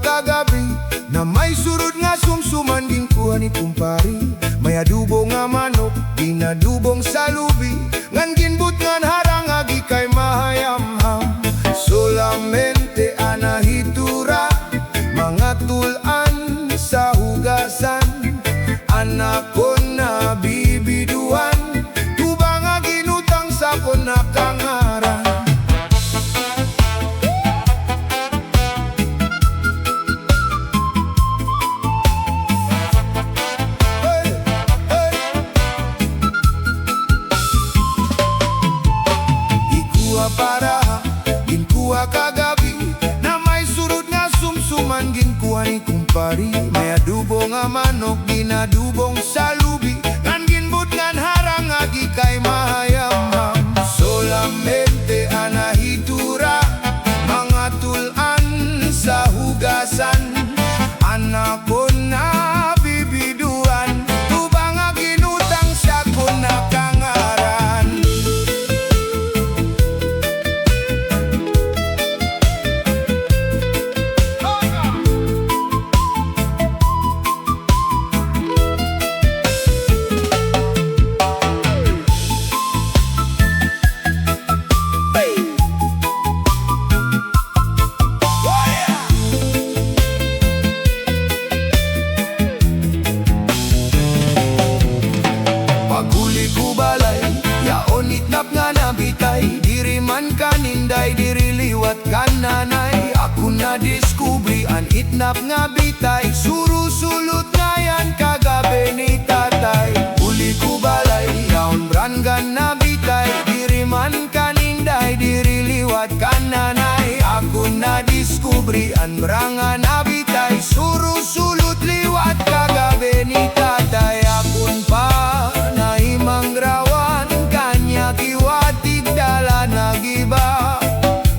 kagabi na may surod nga sumsuman ginkuha ni kumpari. May adubo nga manok, ginadubong sa lubi, ngan ginbut ngan harang agi kay mahayamham. Solamente anahitura, mga tulan sa hugasan, anak ko na bibiduan, tubang nga ginutang sa konakangaran. Para ginkuha kagabi na may surod nga sumsuman ginkuha ni kumpari. May adubo nga manok, ginadubong sa lubi, ngan ginbut ngan harang agi kay mahayamham. Solamente anahitura, mga tulan sa hugasan, anak ko na bibiduan, tubang nga ginutang sa konakangaran. Diri man kaninday, diri liwat kananay. Ako na diskubri an itnap nga bitay, surusulot ngayan kagabi ni tatay. Uli ko balay, yaon brangan na bitay. Diri man kaninday, diri liwat kananay. Ako na diskubri an brangan na bitay, surusulot liwat kagabi ni tatay. Akon pa naimang rawan, kanya kiwatig dala nagiba.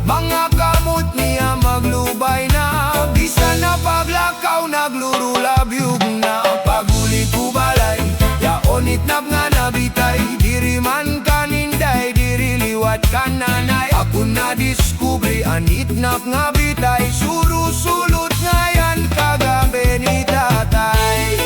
Mga kamot niya maglubay na, bisan na paglakaw naglurulabyug na. Paguli ko balay, yaonit nap nga nabitay. Diri man kaninday, diri liwat kananay. Ako na diskubri anit nap nga bitay, surusulot ngayan kagabi ni tatay.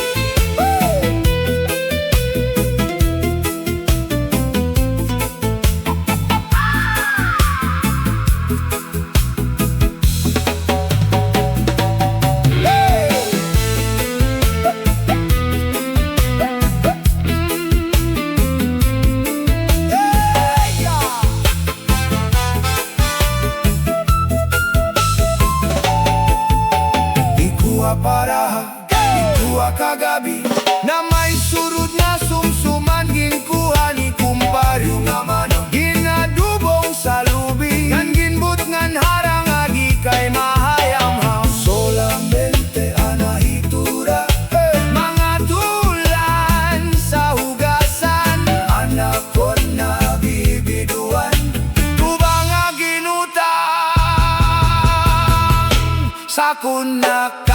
Para ikuha kagabi na may surod na sumsuman ginkuha ni kumpari. Nga manok, ginadubong sa lubi, ngan ginbut ngan harang agi kay mahayamham. Solamente anahitura, mga tulan sa hugasan, anak ko na bibiduan, tubang nga ginutang sa kunak.